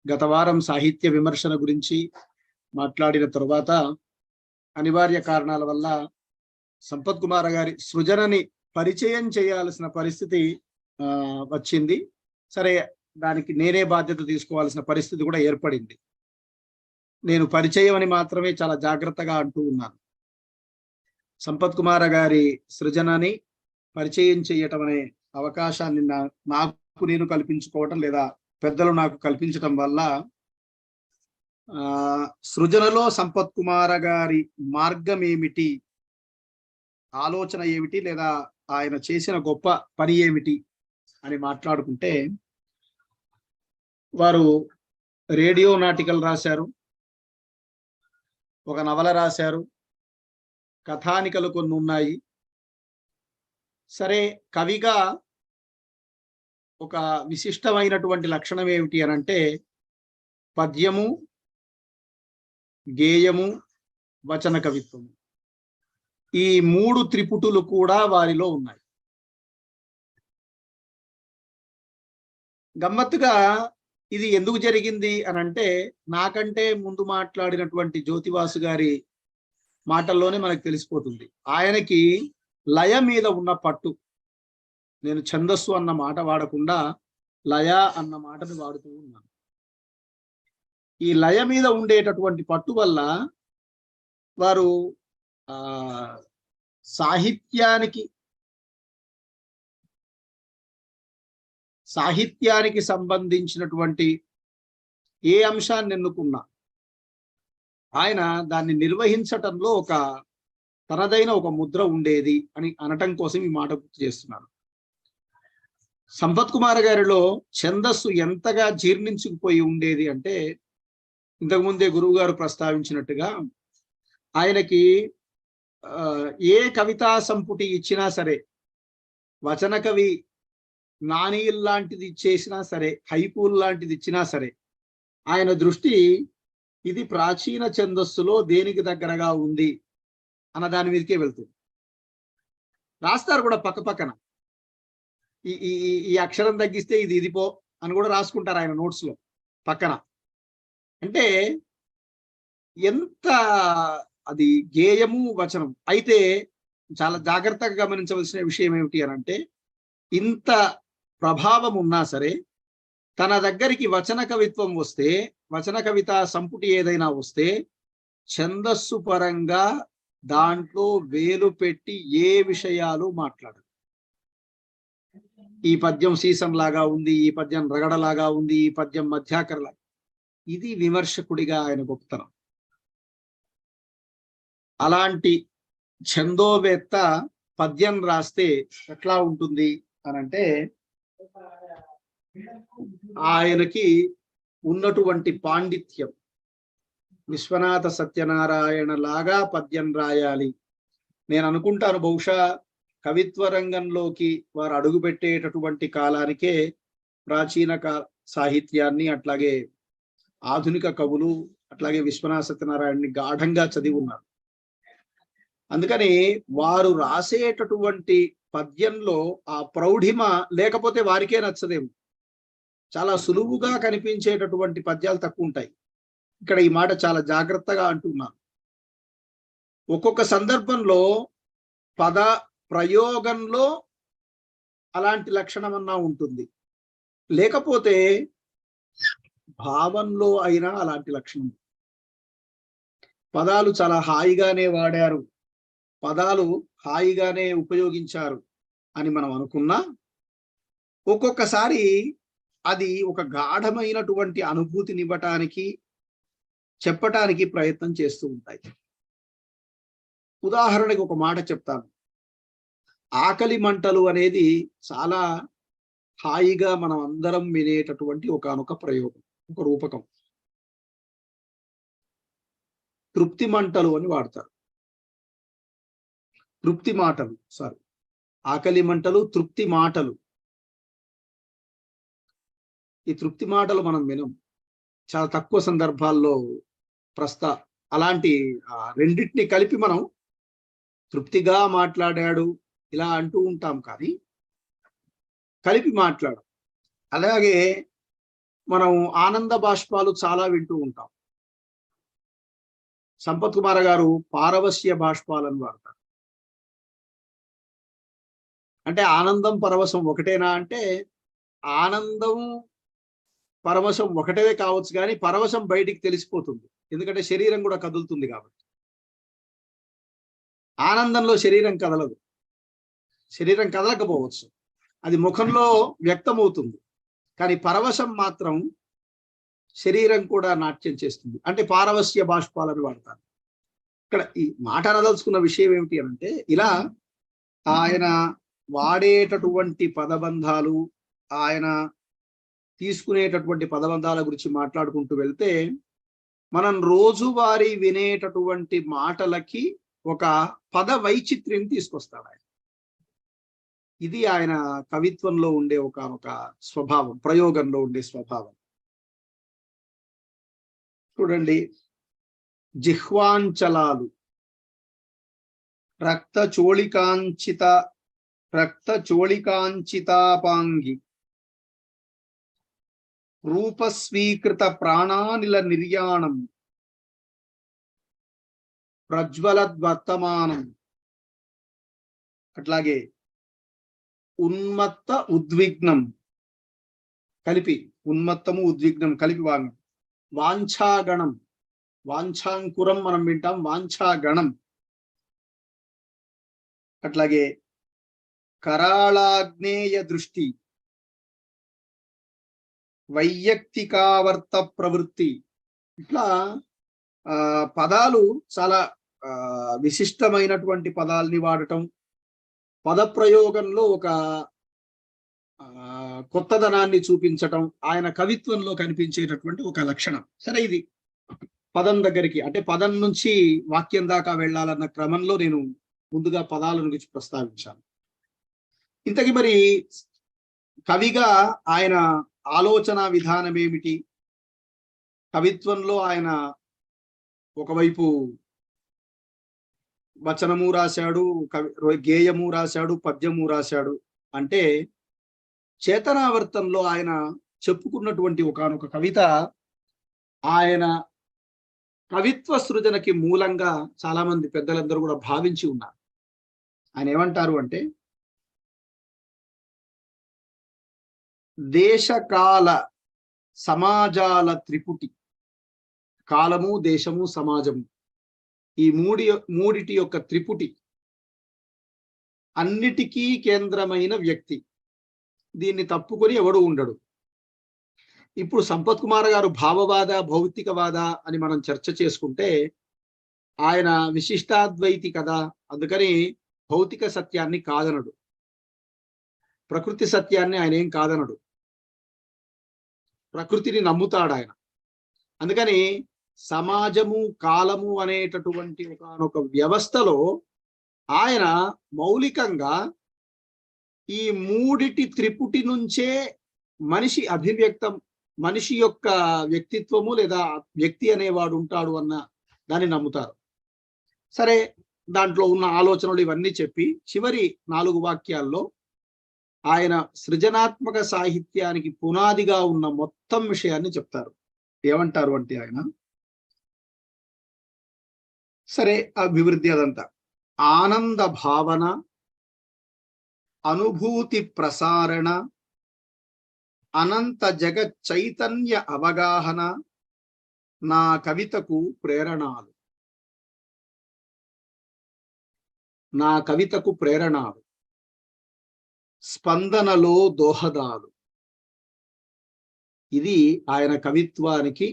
గత వారం సాహిత్య విమర్శన గురించి మాట్లాడిన తరువాత అనివార్య కారణాల వల్ల సంపత్ కుమార్ గారి సృజనని పరిచయం చేయాల్సిన పరిస్థితి వచ్చింది. సరే, దానికి నేనే బాధ్యత తీసుకోవాల్సిన పరిస్థితి కూడా ఏర్పడింది. నేను పరిచయం అని మాత్రమే చాలా జాగ్రత్తగా అంటూ ఉన్నాను. సంపత్ కుమార్ గారి సృజనని పరిచయం చేయటం అనే అవకాశాన్ని నాకు నేను కల్పించుకోవటం, లేదా పెద్దలు నాకు కల్పించటం వల్ల సృజనలో సంపత్ కుమార్ గారి మార్గం ఏమిటి, ఆలోచన ఏమిటి, లేదా ఆయన చేసిన గొప్ప పని ఏమిటి అని మాట్లాడుకుంటే, వారు రేడియో నాటికలు రాశారు, ఒక నవల రాశారు, కథానికలు కొన్ని ఉన్నాయి. సరే, కవిగా ఒక విశిష్టమైనటువంటి లక్షణం ఏమిటి అని అంటే పద్యము, గేయము, వచన కవిత్వము. ఈ మూడు త్రిపుటులు కూడా వారిలో ఉన్నాయి. గమ్మత్తుగా ఇది ఎందుకు జరిగింది అని అంటే, నాకంటే ముందు మాట్లాడినటువంటి జ్యోతివాసు గారి మాటల్లోనే మనకు తెలిసిపోతుంది. ఆయనకి లయ మీద ఉన్న పట్టు. నేను ఛందస్సు అన్న మాట వాడకుండా లయ అన్న మాటను వాడుతూ ఉన్నాను. ఈ లయ మీద ఉండేటటువంటి పట్టు వల్ల వారు సాహిత్యానికి సంబంధించినటువంటి ఏ అంశాన్ని ఎన్నుకున్నా ఆయన దాన్ని నిర్వహించటంలో తనదైన ఒక ముద్ర ఉండేది అని అనటం కోసం ఈ మాట గుర్తు చేస్తున్నాను. సంపత్ కుమార్ గారిలో ఛందస్సు ఎంతగా జీర్ణించుకుపోయి ఉండేది అంటే, ఇంతకుముందే గురువు గారు ప్రస్తావించినట్టుగా ఆయనకి ఏ కవితా సంపుటి ఇచ్చినా సరే, వచన కవి నానీల్ లాంటిది ఇచ్చేసినా సరే, హైకూల్ లాంటిది ఇచ్చినా సరే, ఆయన దృష్టి ఇది ప్రాచీన ఛందస్సులో దేనికి దగ్గరగా ఉంది అన్న దాని మీదకే వెళ్తుంది. రాస్తారు కూడా పక్క పక్కన, ఈ అక్షరం తగ్గిస్తే ఇది పో అని కూడా రాసుకుంటారు ఆయన నోట్స్ లో పక్కన. అంటే ఎంత అది గేయము, వచనం. అయితే చాలా జాగ్రత్తగా గమనించవలసిన విషయం ఏమిటి అని అంటే, ఇంత ప్రభావం ఉన్నా సరే తన దగ్గరికి వచన కవిత్వం వస్తే, వచన కవిత సంపుటి ఏదైనా వస్తే, ఛందస్సు పరంగా దాంట్లో వేలు పెట్టి ఏ విషయాలు మాట్లాడరు. ఈ పద్యం సీసం లాగా ఉంది, ఈ పద్యం రగడలాగా ఉంది, ఈ పద్యం మధ్యాకరలాగా. ఇది విమర్శకుడిగా ఆయన గొప్పతనం. అలాంటి ఛందోవేత్త పద్యం రాస్తే ఎట్లా ఉంటుంది అనంటే, ఆయనకి ఉన్నటువంటి పాండిత్యం, విశ్వనాథ సత్యనారాయణ లాగా పద్యం రాయాలి. నేను అనుకుంటాను, బహుశా కవిత్వ రంగంలోకి వారు అడుగుపెట్టేటటువంటి కాలానికే ప్రాచీన సాహిత్యాన్ని, అట్లాగే ఆధునిక కవులు, అట్లాగే విశ్వనాథ సత్యనారాయణని గాఢంగా చదివి ఉన్నారు. అందుకని వారు రాసేటటువంటి పద్యంలో ఆ ప్రౌఢిమ లేకపోతే వారికే నచ్చదేమో. చాలా సులువుగా కనిపించేటటువంటి పద్యాలు తక్కువ ఉంటాయి. ఇక్కడ ఈ మాట చాలా జాగ్రత్తగా అంటున్నాను. ఒక్కొక్క సందర్భంలో పద ప్రయోగంలో అలాంటి లక్షణం అన్నా ఉంటుంది, లేకపోతే భావంలో అయినా అలాంటి లక్షణం. పదాలు చాలా హాయిగానే వాడారు, పదాలు హాయిగానే ఉపయోగించారు అని మనం అనుకున్నా, ఒక్కొక్కసారి అది ఒక గాఢమైనటువంటి అనుభూతినివ్వటానికి, చెప్పటానికి ప్రయత్నం చేస్తూ ఉంటాయి. ఉదాహరణకి ఒక మాట చెప్తాను. ఆకలి మంటలు అనేది చాలా హాయిగా మనం అందరం వినేటటువంటి ఒకనొక ప్రయోగం, ఒక రూపకం. తృప్తి మంటలు అని వాడతారు. తృప్తి మాటలు, సారీ, ఆకలి మంటలు, తృప్తి మాటలు. ఈ తృప్తి మాటలు మనం వినం, చాలా తక్కువ సందర్భాల్లో. అలాంటి రెండింటిని కలిపి మనం తృప్తిగా మాట్లాడాడు ఇలా అంటూ ఉంటాం, కానీ కలిపి మాట్లాడు. అలాగే మనం ఆనంద బాష్పాలు చాలా వింటూ ఉంటాం. సంపత్ కుమార్ గారు పారవస్య బాష్పాలను వాడతారు. అంటే ఆనందం పరవశం ఒకటేనా అంటే ఆనందం పరవశం ఒకటే కావచ్చు, కానీ పరవశం బయటికి తెలిసిపోతుంది. ఎందుకంటే శరీరం కూడా కదులుతుంది కాబట్టి. ఆనందంలో శరీరం కదలదు, శరీరం కదలకపోవచ్చు, అది ముఖంలో వ్యక్తమవుతుంది. కానీ పరవశం మాత్రం శరీరం కూడా నాట్యం చేస్తుంది. అంటే పారవస్య బాష్పాలను వాడతారు. ఇక్కడ ఈ మాట అనదలుచుకున్న విషయం ఏమిటి అంటే, ఇలా ఆయన వాడేటటువంటి పదబంధాలు, ఆయన తీసుకునేటటువంటి పదబంధాల గురించి మాట్లాడుకుంటూ వెళ్తే, మనం రోజువారీ వినేటటువంటి మాటలకి ఒక పద వైచిత్ర్యం తీసుకొస్తాడు ఆయన. ఇది ఆయన కవిత్వంలో ఉండే ఒక స్వభావం, ప్రయోగంలో ఉండే స్వభావం. చూడండి, జిహ్వాంచలాలు రక్త చోళికాంచితాపాంగి రూపస్వీకృత ప్రాణానిల నిర్యాణం ప్రజ్వలద్వర్తమానం. అట్లాగే ఉన్మత్త ఉద్విగ్నం కలిపి, ఉన్మత్తము ఉద్విగ్నం కలిపి వాంగం. వాంఛాగణం, వాంఛాంకురం మనం వింటాం, వాంఛాగణం. అట్లాగే కరాళాగ్నేయ దృష్టి, వైయక్తికావర్త ప్రవృత్తి. ఇట్లా పదాలు చాలా విశిష్టమైనటువంటి పదాలని వాడటం, పదప్రయోగంలో ఒక కొత్తదనాన్ని చూపించటం ఆయన కవిత్వంలో కనిపించేటటువంటి ఒక లక్షణం. సరే, ఇది పదం దగ్గరికి, అంటే పదం నుంచి వాక్యం దాకా వెళ్ళాలన్న క్రమంలో నేను ముందుగా పదాల గురించి ప్రస్తావించాను. ఇంతకీ మరి కవిగా ఆయన ఆలోచన విధానం ఏమిటి? కవిత్వంలో ఆయన ఒకవైపు వచనము రాశాడు, గేయము రాశాడు, పద్యము రాశాడు. అంటే చేతనావర్తంలో ఆయన చెప్పుకున్నటువంటి ఒకానొక కవిత ఆయన కవిత్వ సృజనకి మూలంగా చాలా మంది పెద్దలందరూ కూడా భావించి ఉన్నారు. ఆయన ఏమంటారు అంటే, దేశకాల సమాజాల త్రిపుటి, కాలము, దేశము, సమాజము, ఈ మూడిటి యొక్క త్రిపుటి, అన్నిటికీ కేంద్రమైన వ్యక్తి. దీన్ని తప్పుకొని ఎవడు ఉండడు. ఇప్పుడు సంపత్ కుమార్ గారు భావవాద, భౌతికవాద అని మనం చర్చ చేసుకుంటే, ఆయన విశిష్టాద్వైతి కదా, అందుకని భౌతిక సత్యాన్ని కాదనడు, ప్రకృతి సత్యాన్ని ఆయన ఏం కాదనడు, ప్రకృతిని నమ్ముతాడు ఆయన. అందుకని సమాజము, కాలము అనేటటువంటి ఒక వ్యవస్థలో ఆయన మౌలికంగా ఈ మూడిటి త్రిపుటి నుంచే మనిషి అభివ్యక్తం, మనిషి యొక్క వ్యక్తిత్వము లేదా వ్యక్తి అనేవాడు ఉంటాడు అన్న దాన్ని నమ్ముతారు. సరే, దాంట్లో ఉన్న ఆలోచనలు ఇవన్నీ చెప్పి చివరి 4 వాక్యాల్లో ఆయన సృజనాత్మక సాహిత్యానికి పునాదిగా ఉన్న మొత్తం విషయాన్ని చెప్తారు. ఏమంటారు అంటే ఆయన, సరే అభివృద్ధి అదంతా ఆనంద భావన, అనుభూతి ప్రసారణ, అనంత జగత్ చైతన్య అవగాహన నా కవితకు ప్రేరణాలు. నా కవితకు ప్రేరణాలు, స్పందనలో దోహదాలు. ఇది ఆయన కవిత్వానికి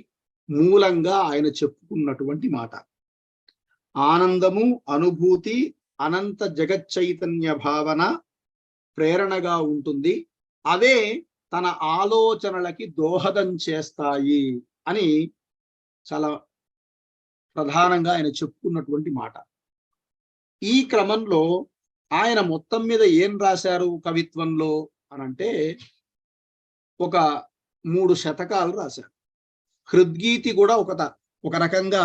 మూలంగా ఆయన చెప్పుకున్నటువంటి మాట. ఆనందము, అనుభూతి, అనంత జగత్ చైతన్య భావన ప్రేరణగా ఉంటుంది. అవే తన ఆలోచనలకి దోహదం చేస్తాయి అని చాలా ప్రధానంగా ఆయన చెప్పుకున్నటువంటి మాట. ఈ క్రమంలో ఆయన మొత్తం మీద ఏం రాశారు కవిత్వంలో అనంటే, ఒక 3 శతకాలు రాశారు. హృద్గీతి కూడా ఒక రకంగా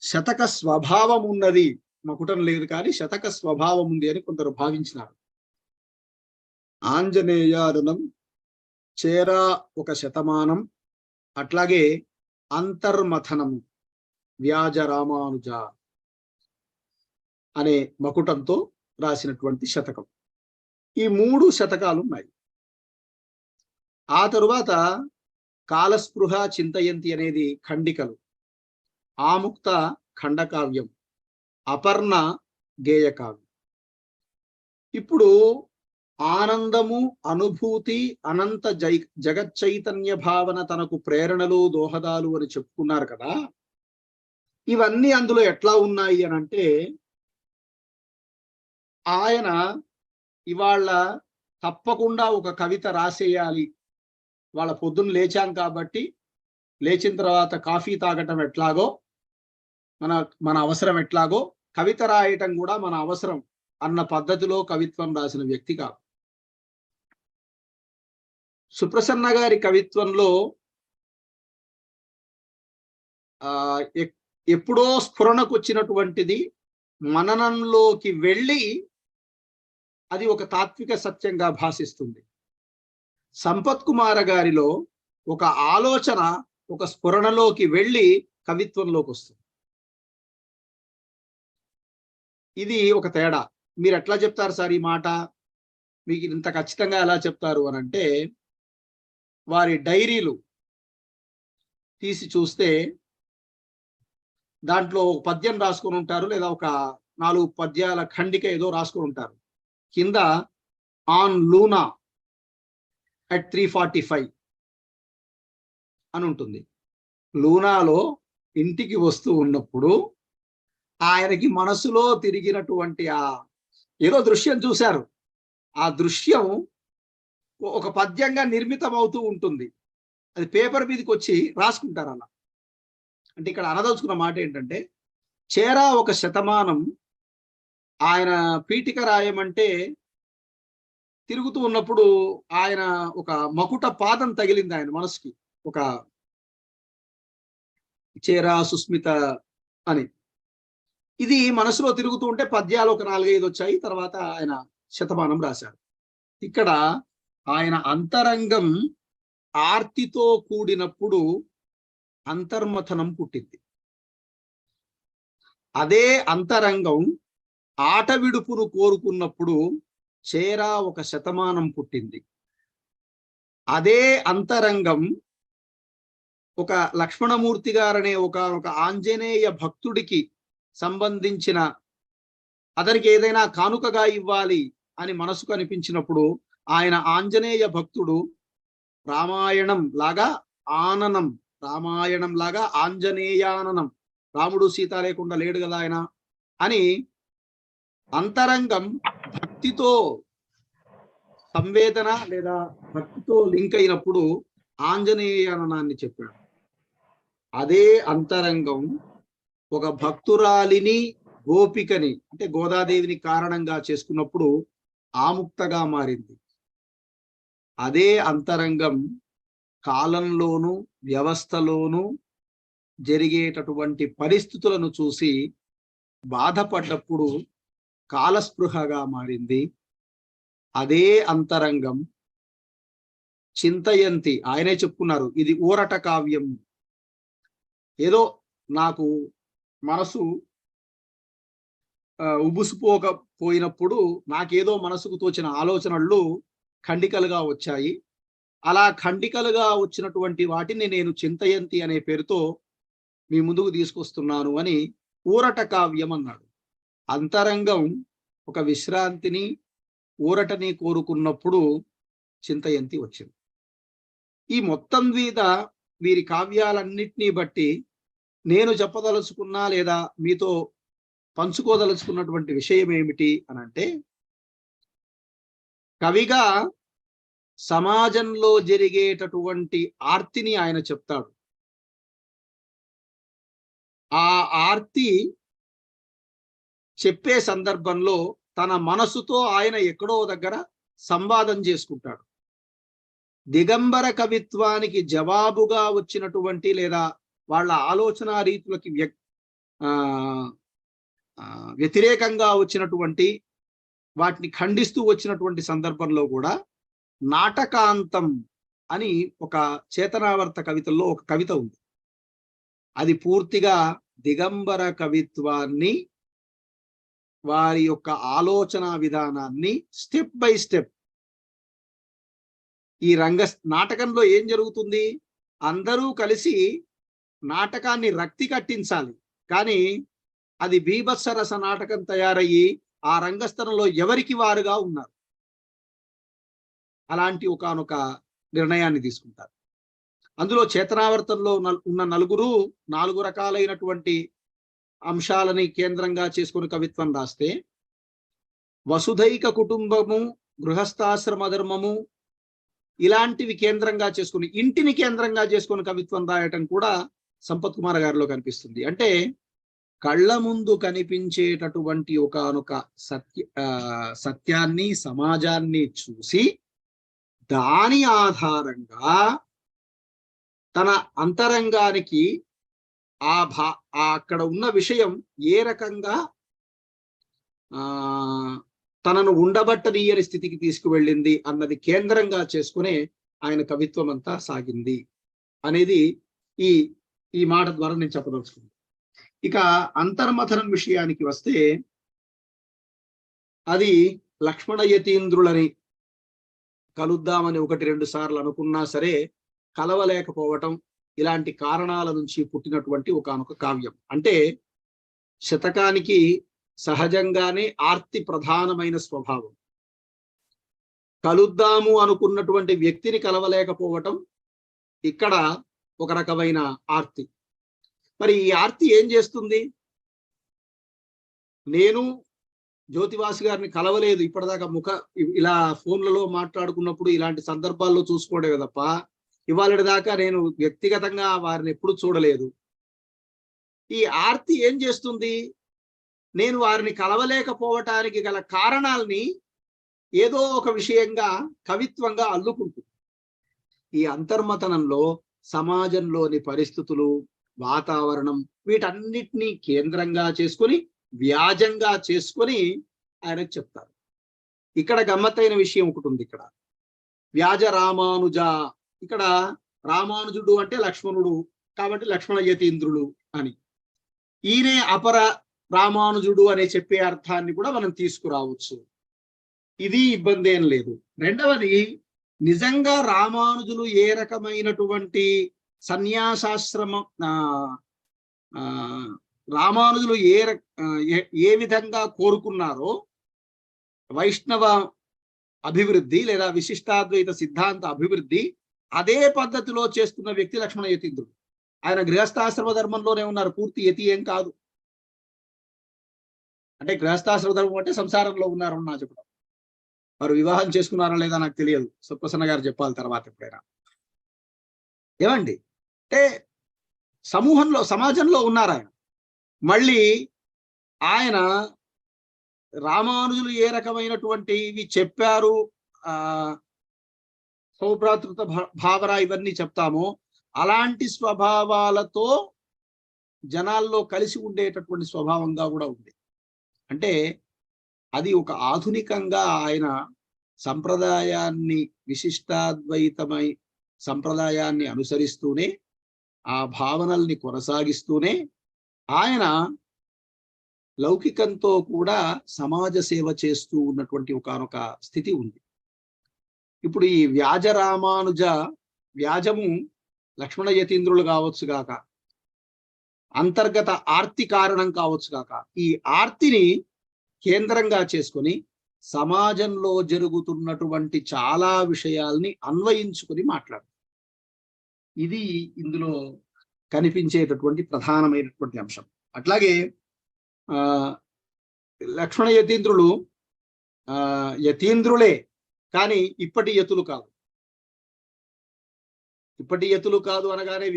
శతక స్వభావం ఉన్నది, మకుటం లేదు కానీ శతక స్వభావం ఉంది అని కొందరు భావించినారు. ఆంజనేయారుణం చేరా 1 శతమానం, అట్లాగే అంతర్మథనము వ్యాజ రామానుజ అనే మకుటంతో రాసినటువంటి శతకం. ఈ 3 శతకాలు ఉన్నాయి. ఆ తరువాత కాలస్పృహ చింతయంతి అనేది ఖండికలు, ఆముక్త ఖండకావ్యం, అపర్ణ గేయకావ్యం. ఇప్పుడు ఆనందము, అనుభూతి, అనంత జగచ్చైతన్య భావన తనకు ప్రేరణలు, దోహదాలు అని చెప్పుకున్నారు కదా. ఇవన్నీ అందులో ఎట్లా ఉన్నాయి అని అంటే, ఆయన ఇవాళ తప్పకుండా ఒక కవిత రాసేయాలి, వాళ్ళ పొద్దున్న లేచాం కాబట్టి లేచిన తర్వాత కాఫీ తాగటం ఎట్లాగో మన అవసరం ఎట్లాగో కవిత రాయటం కూడా మన అవసరం అన్న పద్ధతిలో కవిత్వం రాసిన వ్యక్తి కాదు. సుప్రసన్న గారి కవిత్వంలో ఎప్పుడో స్ఫురణకు వచ్చినటువంటిది మననంలోకి వెళ్ళి అది ఒక తాత్విక సత్యంగా భాషిస్తుంది. సంపత్ కుమార గారిలో ఒక ఆలోచన ఒక స్ఫురణలోకి వెళ్ళి కవిత్వంలోకి వస్తుంది. ఇది ఒక తేడా. మీరు ఎట్లా చెప్తారు సార్ ఈ మాట, మీకు ఇంత ఖచ్చితంగా ఎలా చెప్తారు అని అంటే, వారి డైరీలు తీసి చూస్తే దాంట్లో ఒక పద్యం రాసుకొని ఉంటారు, లేదా ఒక 4 పద్యాల ఖండిక ఏదో రాసుకొని ఉంటారు. కింద ఆన్ లూనా at 3:45 అని ఉంటుంది. లూనాలో ఇంటికి వస్తూ ఉన్నప్పుడు ఆయనకి మనసులో తిరిగినటువంటి ఏదో దృశ్యం చూశారు. ఆ దృశ్యం ఒక పద్యంగా నిర్మితం అవుతూ ఉంటుంది. అది పేపర్ మీదకి వచ్చి రాసుకుంటారు అలా. అంటే ఇక్కడ అనదలుచుకున్న మాట ఏంటంటే, చేరా ఒక శతమానం ఆయన పీఠిక రాయమంటే తిరుగుతూ ఉన్నప్పుడు ఆయన ఒక మకుట పాదం తగిలింది ఆయన మనసుకి, ఒక చేరా సుస్మిత అని. ఇది మనసులో తిరుగుతూ ఉంటే పద్యాలు ఒక 4-5 వచ్చాయి. తర్వాత ఆయన శతమానం రాశారు. ఇక్కడ ఆయన అంతరంగం ఆర్తితో కూడినప్పుడు అంతర్మథనం పుట్టింది. అదే అంతరంగం ఆట విడుపును కోరుకున్నప్పుడు చేరా ఒక శతమానం పుట్టింది. అదే అంతరంగం ఒక లక్ష్మణమూర్తి గారనే ఒక ఆంజనేయ భక్తుడికి సంబంధించిన, అతనికి ఏదైనా కానుకగా ఇవ్వాలి అని మనసుకు అనిపించినప్పుడు ఆయన ఆంజనేయ భక్తుడు రామాయణం లాగా ఆననం, రామాయణం లాగా ఆంజనేయాననం, రాముడు సీత లేకుండా లేడు కదా ఆయన అని అంతరంగం భక్తితో సంవేదన లేదా భక్తితో లింక్ అయినప్పుడు ఆంజనేయాననాన్ని చెప్పాడు. అదే అంతరంగం ఒక భక్తురాలిని, గోపికని అంటే గోదాదేవిని కారణంగా చేసుకున్నప్పుడు ఆముక్తగా మారింది. అదే అంతరంగం కాలంలోను వ్యవస్థలోను జరిగేటటువంటి పరిస్థితులను చూసి బాధపడ్డప్పుడు కాలస్పృహగా మారింది. అదే అంతరంగం చింతయంతి, ఆయనే చెప్పుకున్నారు, ఇది ఊరట కావ్యం. ఏదో నాకు మనసు ఉబుసుపోకపోయినప్పుడు నాకేదో మనసుకు తోచిన ఆలోచనలు ఖండికలుగా వచ్చాయి. అలా ఖండికలుగా వచ్చినటువంటి వాటిని నేను చింతయంతి అనే పేరుతో మీ ముందుకు తీసుకొస్తున్నాను అని ఊరట కావ్యం అన్నాడు. అంతరంగం ఒక విశ్రాంతిని, ఊరటని కోరుకున్నప్పుడు చింతయంతి వచ్చింది. ఈ మొత్తం మీద వీరి కావ్యాలన్నిటినీ బట్టి నేను చెప్పదలుచుకున్నా లేదా మీతో పంచుకోదలుచుకున్నటువంటి విషయం ఏమిటి అని అంటే, కవిగా సమాజంలో జరిగేటటువంటి ఆర్తిని ఆయన చెప్తాడు. ఆ ఆర్తి చెప్పే సందర్భంలో తన మనసుతో ఆయన ఎక్కడో దగ్గర సంవాదం చేసుకుంటాడు. దిగంబర కవిత్వానికి జవాబుగా వచ్చినటువంటి లేదా వాళ్ళ ఆలోచన రీతులకి వ్యతిరేకంగా వచ్చినటువంటి వాటిని ఖండిస్తూ వచ్చినటువంటి సందర్భంలో కూడా నాటకాంతం అని ఒక చేతనావర్త కవితల్లో ఒక కవిత ఉంది. అది పూర్తిగా దిగంబర కవిత్వాన్ని, వారి యొక్క ఆలోచన విధానాన్ని స్టెప్ బై స్టెప్, ఈ నాటకంలో ఏం జరుగుతుంది, అందరూ కలిసి నాటకాన్ని రక్తి కట్టించాలి, కానీ అది బీభత్సరస నాటకం తయారయ్యి ఆ రంగస్థలంలో ఎవరికి వారుగా ఉన్నారు. అలాంటి ఒకానొక నిర్ణయాన్ని తీసుకుంటారు. అందులో చేతనావర్తంలో ఉన్న నలుగురు 4 రకాలైనటువంటి అంశాలని కేంద్రంగా చేసుకుని కవిత్వం రాస్తే, వసుధైక కుటుంబము, గృహస్థాశ్రమ ధర్మము ఇలాంటివి కేంద్రంగా చేసుకుని, ఇంటిని కేంద్రంగా చేసుకుని కవిత్వం రాయటం కూడా సంపత్ కుమార్ గారిలో కనిపిస్తుంది. అంటే కళ్ళ ముందు కనిపించేటటువంటి ఒకానొక సత్యాన్ని, సమాజాన్ని చూసి దాని ఆధారంగా తన అంతరంగానికి అక్కడ ఉన్న విషయం ఏ రకంగా తనను ఉండబట్టనీయని స్థితికి తీసుకువెళ్ళింది అన్నది కేంద్రంగా చేసుకునే ఆయన కవిత్వం అంతా సాగింది అనేది ఈ మాట ద్వారా నేను చెప్పదలుచుకున్నాను. ఇక అంతర్మథనం విషయానికి వస్తే, అది లక్ష్మణ యతీంద్రులని కలుద్దామని 1-2 సార్లు అనుకున్నా సరే కలవలేకపోవటం, ఇలాంటి కారణాల నుంచి పుట్టినటువంటి ఒకానొక కావ్యం. అంటే శతకానికి సహజంగానే ఆర్తి ప్రధానమైన స్వభావం. కలుద్దాము అనుకున్నటువంటి వ్యక్తిని కలవలేకపోవటం ఇక్కడ ఒక రకమైన ఆర్తి. మరి ఈ ఆర్తి ఏం చేస్తుంది? నేను జ్యోతివాసి గారిని కలవలేదు ఇప్పటిదాకా, ఇలా ఫోన్లలో మాట్లాడుకున్నప్పుడు ఇలాంటి సందర్భాల్లో చూసుకోవడమే తప్ప ఇవాళ దాకా నేను వ్యక్తిగతంగా వారిని ఎప్పుడు చూడలేదు. ఈ ఆర్తి ఏం చేస్తుంది? నేను వారిని కలవలేకపోవటానికి గల కారణాలని ఏదో ఒక విషయంగా, కవిత్వంగా అల్లుకుంటుంది. ఈ అంతర్మథనంలో సమాజంలోని పరిస్థితులు, వాతావరణం, వీటన్నిటినీ కేంద్రంగా చేసుకొని, వ్యాజంగా చేసుకొని ఆయనకు చెప్తారు. ఇక్కడ గమ్మత్తైన విషయం ఒకటి ఉంది. ఇక్కడ వ్యాజ రామానుజ, ఇక్కడ రామానుజుడు అంటే లక్ష్మణుడు కాబట్టి లక్ష్మణ యతీంద్రులు అని, ఈయనే అపర రామానుజుడు అనే చెప్పే అర్థాన్ని కూడా మనం తీసుకురావచ్చు. ఇది ఇబ్బంది ఏం లేదు. రెండవది, నిజంగా రామానుజులు ఏ రకమైనటువంటి సన్యాసాశ్రమం, రామానుజులు ఏ విధంగా కోరుకున్నారో వైష్ణవ అభివృద్ధి లేదా విశిష్టాద్వైత సిద్ధాంత అభివృద్ధి, అదే పద్ధతిలో చేస్తున్న వ్యక్తి లక్ష్మణ యతీంద్రుడు. ఆయన గృహస్థాశ్రమ ధర్మంలోనే ఉన్నారు, పూర్తి యతి ఏం కాదు. అంటే గృహస్థాశ్రమ ధర్మం అంటే సంసారంలో ఉన్నారు నా చెప్పడం. వారు వివాహం చేసుకున్నారా లేదా నాకు తెలియదు, సుప్రసన్న గారు చెప్పాలి తర్వాత ఎప్పుడైనా. ఏమండి అంటే సమూహంలో, సమాజంలో ఉన్నారు ఆయన. మళ్ళీ ఆయన రామానుజులు ఏ రకమైనటువంటివి చెప్పారు, సౌభ్రాతృత భావన ఇవన్నీ చెప్తామో అలాంటి స్వభావాలతో జనాల్లో కలిసి ఉండేటటువంటి స్వభావంగా కూడా ఉంది. అంటే అది ఒక ఆధునికంగా ఆయన సంప్రదాయాన్ని, విశిష్టాద్వైతమై సంప్రదాయాన్ని అనుసరిస్తూనే, ఆ భావనల్ని కొనసాగిస్తూనే ఆయన లౌకికంతో కూడా సమాజ సేవ చేస్తూ ఉన్నటువంటి ఒకానొక స్థితి ఉంది. ఇప్పుడు ఈ వ్యాజ రామానుజ, వ్యాజము లక్ష్మణ యతీంద్రులు కావచ్చు గాక, అంతర్గత ఆర్తి కారణం కావచ్చు గాక, ఈ ఆర్తిని కేంద్రంగా చేసుకొని సమాజంలో జరుగుతున్నటువంటి చాలా విషయాల్ని అన్వయించుకొని మాట్లాడతారు. ఇది ఇందులో కనిపించేటటువంటి ప్రధానమైనటువంటి అంశం. అట్లాగే లక్ష్మణ యతీంద్రులు యతీంద్రులే, కానీ ఇప్పటి యతులు కాదు. ఇప్పటి యతులు కాదు అనగానే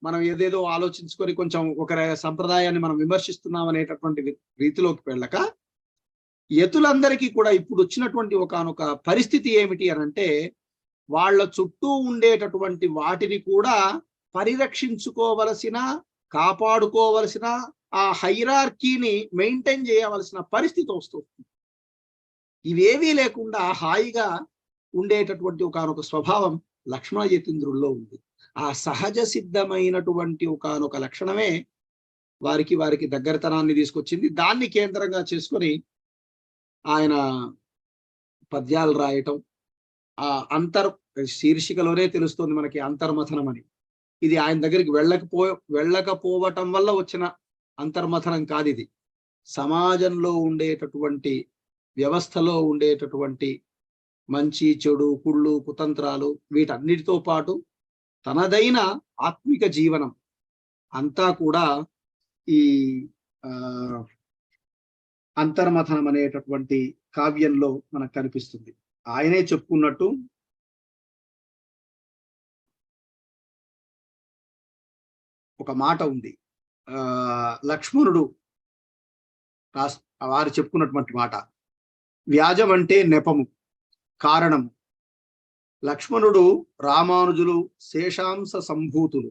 మనం ఏదేదో ఆలోచించుకొని కొంచెం ఒక సంప్రదాయాన్ని మనం విమర్శిస్తున్నాం అనేటటువంటి రీతిలోకి వెళ్ళక, యతులందరికీ కూడా ఇప్పుడు వచ్చినటువంటి ఒకానొక పరిస్థితి ఏమిటి అనంటే, వాళ్ళ చుట్టూ ఉండేటటువంటి వాటిని కూడా పరిరక్షించుకోవలసిన, కాపాడుకోవలసిన, ఆ హైరార్కీని మెయింటైన్ చేయవలసిన పరిస్థితి వస్తుంది. ఇవేవీ లేకుండా హాయిగా ఉండేటటువంటి ఒకానొక స్వభావం లక్ష్మణ యతీంద్రుల్లో ఉంది. ఆ సహజ సిద్ధమైనటువంటి ఒకనొక లక్షణమే వారికి దగ్గరతనాన్ని తీసుకొచ్చింది. దాన్ని కేంద్రంగా చేసుకొని ఆయన పద్యాలు రాయటం, ఆ శీర్షికలోనే తెలుస్తుంది మనకి అంతర్మథనం అని. ఇది ఆయన దగ్గరికి వెళ్ళకపోవటం వల్ల వచ్చిన అంతర్మథనం కాదు. ఇది సమాజంలో ఉండేటటువంటి వ్యవస్థలో ఉండేటటువంటి మంచి చెడు కుళ్ళు కుతంత్రాలు వీటన్నిటితో పాటు తనదైన ఆత్మిక జీవనం అంతా కూడా ఈ అంతర్మథనం అనేటటువంటి కావ్యంలో మనకు కనిపిస్తుంది. ఆయనే చెప్పుకున్నట్టు ఒక మాట ఉంది. లక్ష్మణుడు వారు చెప్పుకున్నటువంటి మాట, వ్యాజం అంటే నెపము, కారణము. లక్ష్మణుడు రామానుజులు శేషాంశ సంభూతులు.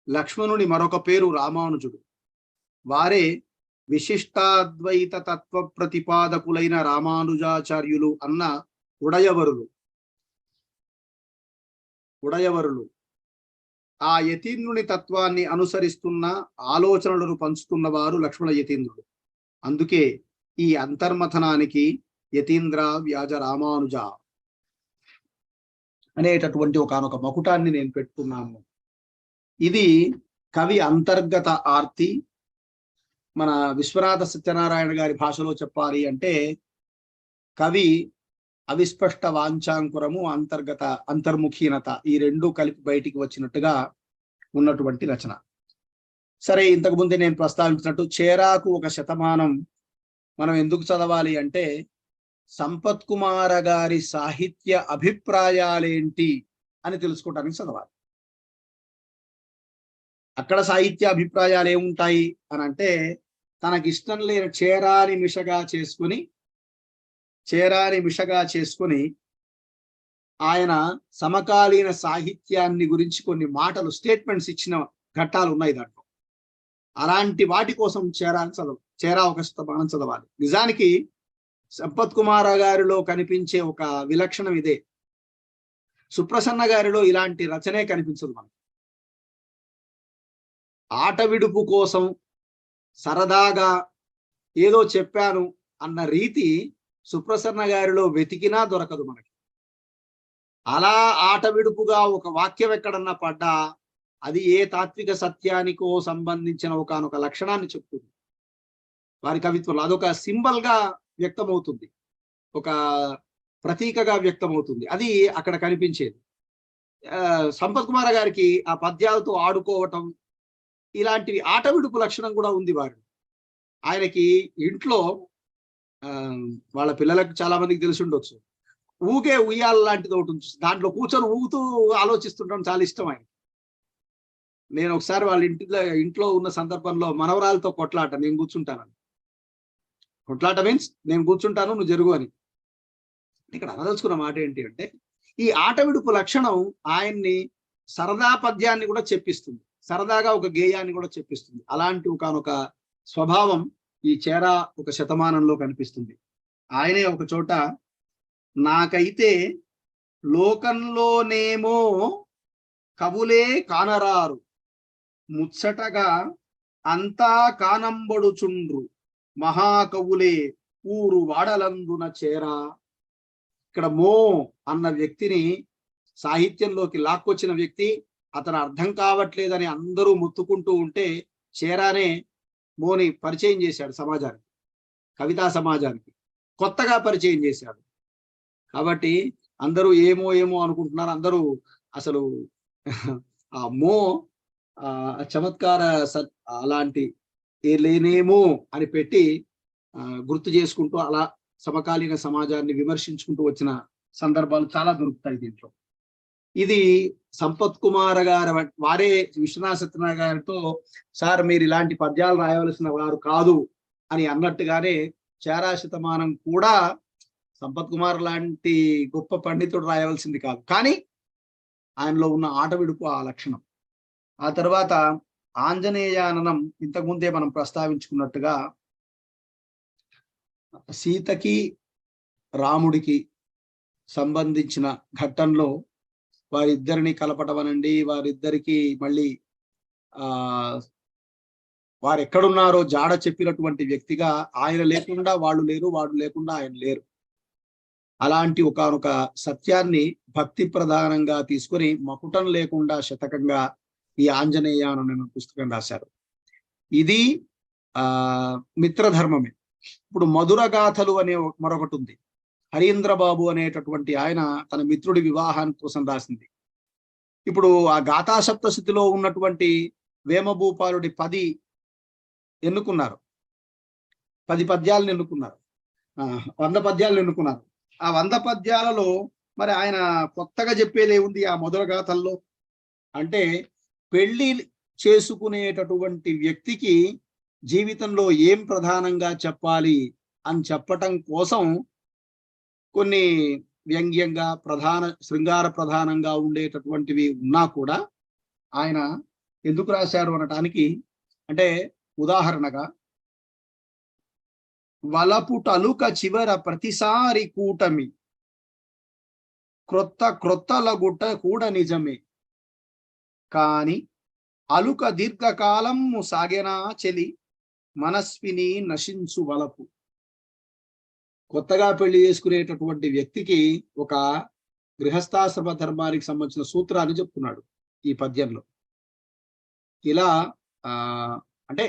లక్ష్మణుని మరొక పేరు రామానుజుడు. వారే విశిష్టాద్వైత తత్వ ప్రతిపాదకులైన రామానుజాచార్యులు అన్న ఉడయవరులు. ఆ యతీంద్రుని తత్వాన్ని అనుసరిస్తున్న ఆలోచనలను పంచుతున్న వారు లక్ష్మణ యతీంద్రుడు. అందుకే ఈ అంతర్మథనానికి యతీంద్ర వ్యాజ రామానుజ అనేటటువంటి ఒకనొక మకుటాన్ని నేను పెట్టుకున్నాను. ఇది కవి అంతర్గత ఆర్తి. మన విశ్వనాథ సత్యనారాయణ గారి భాషలో చెప్పాలి అంటే కవి అవిస్పష్ట వాంఛాంకురము, అంతర్ముఖీనత ఈ రెండు కలిపి బయటికి వచ్చినట్టుగా ఉన్నటువంటి రచన. సరే, ఇంతకు ముందే నేను ప్రస్తావించినట్టు చేరాకు ఒక శతమానం మనం ఎందుకు చదవాలి అంటే సంపత్ కుమార గారి సాహిత్య అభిప్రాయాలేంటి అని తెలుసుకోవడానికి చదవాలి. అక్కడ సాహిత్య అభిప్రాయాలు ఏముంటాయి అని అంటే తనకి ఇష్టం లేని చేరాని మిషగా చేసుకుని ఆయన సమకాలీన సాహిత్యాన్ని గురించి కొన్ని మాటలు స్టేట్మెంట్స్ ఇచ్చిన ఘట్టాలు ఉన్నాయి దాంట్లో. అలాంటి వాటి కోసం చేరా ఒక శతమానం చదవాలి. నిజానికి సంపత్ కుమార గారిలో కనిపించే ఒక విలక్షణం ఇదే. సుప్రసన్న గారిలో ఇలాంటి రచనే కనిపించదు మనకు. ఆట విడుపు కోసం సరదాగా ఏదో చెప్పాను అన్న రీతి సుప్రసన్న గారిలో వెతికినా దొరకదు మనకి. అలా ఆట విడుపుగా ఒక వాక్యం ఎక్కడన్నా పడ్డా అది ఏ తాత్విక సత్యానికో సంబంధించిన ఒకనొక లక్షణాన్ని చెప్తుంది. వారి కవిత్వంలో అదొక సింబల్ గా వ్యక్తమవుతుంది, ఒక ప్రతీకగా వ్యక్తమవుతుంది. అది అక్కడ కనిపించేది. సంపత్ కుమార్ గారికి ఆ పద్యాలతో ఆడుకోవటం ఇలాంటివి ఆట విడుపు లక్షణం కూడా ఉంది వారు. ఆయనకి ఇంట్లో వాళ్ళ పిల్లలకు చాలా మందికి తెలిసి ఉండొచ్చు, ఊగే ఉయ్యాల లాంటిది ఒకటి ఉంటుంది, దాంట్లో కూర్చొని ఊగుతూ ఆలోచిస్తుండడం చాలా ఇష్టం ఆయన. నేను ఒకసారి వాళ్ళ ఇంట్లో ఉన్న సందర్భంలో మనవరాలతో కొట్లాట, నేను కూర్చుంటానని. కొట్లాట మీన్స్ నేను కూర్చుంటాను నువ్వు జరుగు అని. ఇక్కడ అనదలుచుకున్న మాట ఏంటి అంటే ఈ ఆట విడుపు లక్షణం ఆయన్ని సరదా పద్యాన్ని కూడా చెప్పిస్తుంది, సరదాగా ఒక గేయాన్ని కూడా చెప్పిస్తుంది. అలాంటి ఒకనొక స్వభావం ఈ చేరా ఒక శతమానంలో కనిపిస్తుంది. ఆయనే ఒక చోట నాకైతే లోకంలోనేమో కవులే కానరారు ముచ్చటగా అంతా కానంబడుచుండ్రు మహాకవులే ఊరు వాడలందున చేరా. ఇక్కడ మో అన్న వ్యక్తిని సాహిత్యంలోకి లాక్కొచ్చిన వ్యక్తి, అతను అర్థం కావట్లేదని అందరూ ముత్తుకుంటూ ఉంటే చేరానే మోని పరిచయం చేశాడు సమాజానికి, కవితా సమాజానికి కొత్తగా పరిచయం చేశాడు. కాబట్టి అందరూ ఏమో ఏమో అనుకుంటున్నారు. అందరూ అసలు ఆ మో చమత్కార అలాంటి లేనేమో అని పెట్టి గుర్తు చేసుకుంటూ అలా సమకాలీన సమాజాన్ని విమర్శించుకుంటూ వచ్చిన సందర్భాలు చాలా దొరుకుతాయి దీంట్లో. ఇది సంపత్ కుమార్ గారు వారే విశ్వనాథ సత్యనారాయణ గారితో సార్ మీరు ఇలాంటి పద్యాలు రాయవలసిన వారు కాదు అని అన్నట్టుగానే చేరా శతమానం కూడా సంపత్ కుమార్ లాంటి గొప్ప పండితుడు రాయవలసింది కాదు, కానీ ఆయనలో ఉన్న ఆట విడుపు ఆ లక్షణం. ఆ తర్వాత ఆంజనేయాననం ఇంతకుముందే మనం ప్రస్తావించుకున్నట్టుగా సీతకి రాముడికి సంబంధించిన ఘట్టంలో వారిద్దరిని కలపటం అనండి, వారిద్దరికి మళ్ళీ ఆ వారు ఎక్కడున్నారో జాడ చెప్పినటువంటి వ్యక్తిగా ఆయన లేకుండా వాళ్ళు లేరు, వాడు లేకుండా ఆయన లేరు. అలాంటి ఒకానొక సత్యాన్ని భక్తి ప్రధానంగా తీసుకొని మకుటం లేకుండా శతకంగా ఈ ఆంజనేయ అనే పుస్తకం రాశారు. ఇది మిత్రధర్మమే. ఇప్పుడు మధుర గాథలు అనే మరొకటి ఉంది. హరీంద్రబాబు అనేటటువంటి ఆయన తన మిత్రుడి వివాహాని కోసం రాసింది. ఇప్పుడు ఆ గాథా సప్తశతిలో ఉన్నటువంటి వేమభూపాలుడి 10 ఎన్నుకున్నారు, 10 పద్యాలను ఎన్నుకున్నారు, 100 పద్యాలను ఎన్నుకున్నారు. ఆ 100 పద్యాలలో మరి ఆయన కొత్తగా చెప్పేది ఏముంది ఆ మధుర గాథల్లో అంటే, పెళ్లి చేసుకునేటటువంటి వ్యక్తికి జీవితంలో ఏం ప్రధానంగా చెప్పాలి అని చెప్పటం కోసం కొన్ని వ్యంగ్యంగా శృంగార ప్రధానంగా ఉండేటటువంటివి ఉన్నా కూడా ఆయన ఎందుకు రాశారు అనటానికి, అంటే ఉదాహరణగా వలపుటలుక చివర ప్రతిసారి కూటమి క్రొత్తలగుట కూడా నిజమే, కాని అలుక దీర్ఘకాలం సాగెనా చెలి మనస్విని నశించు వలపు. కొత్తగా పెళ్లి చేసుకునేటటువంటి వ్యక్తికి ఒక గృహస్థాశ్రమ ధర్మానికి సంబంధించిన సూత్రాన్ని చెప్తున్నాడు ఈ పద్యంలో. ఇలా అంటే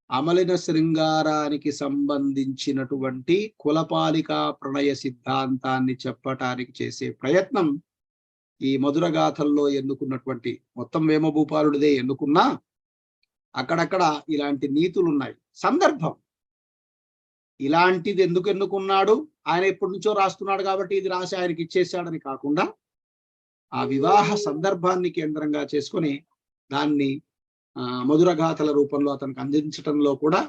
అమలిన శృంగారానికి సంబంధించినటువంటి కులపాలికా ప్రణయ సిద్ధాంతాన్ని చెప్పటానికి చేసే ప్రయత్నం ఈ మధుర గాథల్లో ఎన్నుకున్నటువంటి మొత్తం వేమభూపాలుడిదే ఎన్నుకున్నా అక్కడక్కడ ఇలాంటి నీతులు ఉన్నాయి. సందర్భం ఇలాంటిది ఎందుకు ఎన్నుకున్నాడు, ఆయన ఎప్పటి నుంచో రాస్తున్నాడు కాబట్టి ఇది రాసి ఆయనకి ఇచ్చేసాడని కాకుండా ఆ వివాహ సందర్భాన్ని కేంద్రంగా చేసుకొని దాన్ని మధుర గాథల రూపంలో అతనికి అందించటంలో కూడా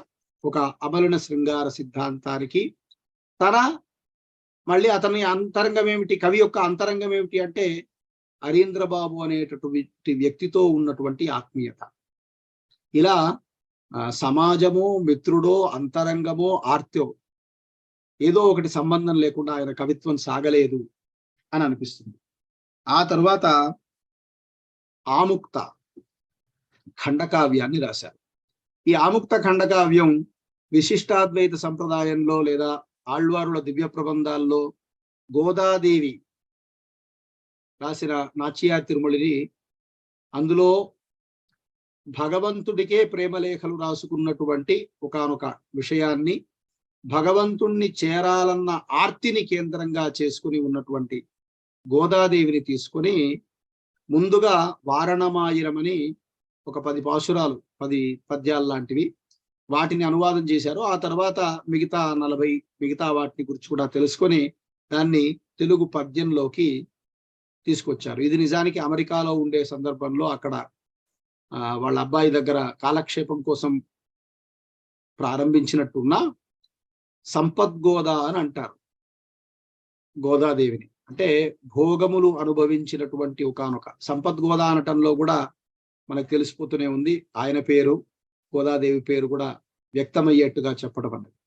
ఒక అమలిన శృంగార సిద్ధాంతానికి మళ్ళీ అతని అంతరంగం ఏమిటి, కవి యొక్క అంతరంగం ఏమిటి అంటే హరీంద్రబాబు అనేటటువంటి వ్యక్తితో ఉన్నటువంటి ఆత్మీయత. ఇలా సమాజమో మిత్రుడో అంతరంగమో ఆర్త్యో ఏదో ఒకటి సంబంధం లేకుండా ఆయన కవిత్వం సాగలేదు అని అనిపిస్తుంది. ఆ తర్వాత ఆముక్త ఖండకావ్యాన్ని రాశారు. ఈ ఆముక్త ఖండకావ్యం విశిష్టాద్వైత సంప్రదాయంలో లేదా ఆళ్వారుల దివ్య ప్రబంధాల్లో గోదాదేవి రాసిన నాచ్యార్ తిరుమలిని, అందులో భగవంతుడికే ప్రేమలేఖలు రాసుకున్నటువంటి ఒకానొక విషయాన్ని, భగవంతుణ్ణి చేరాలన్న ఆర్తిని కేంద్రంగా చేసుకుని ఉన్నటువంటి గోదాదేవిని తీసుకొని ముందుగా వారణమాయిరమని ఒక 10 పాశురాలు 10 పద్యాలు లాంటివి వాటిని అనువాదం చేశారు. ఆ తర్వాత మిగతా 40 వాటిని గురించి కూడా తెలుసుకొని దాన్ని తెలుగు పద్యంలోకి తీసుకొచ్చారు. ఇది నిజానికి అమెరికాలో ఉండే సందర్భంలో అక్కడ వాళ్ళ అబ్బాయి దగ్గర కాలక్షేపం కోసం ప్రారంభించినట్టున్న సంపద్గోదా అని అంటారు గోదాదేవిని. అంటే భోగములు అనుభవించినటువంటి ఒకానొక సంపద్గోదా అనటంలో కూడా మనకు తెలిసిపోతూనే ఉంది. ఆయన పేరు గోదాదేవి పేరు కూడా వ్యక్తమయ్యేట్టుగా చెప్పడం అన్నది.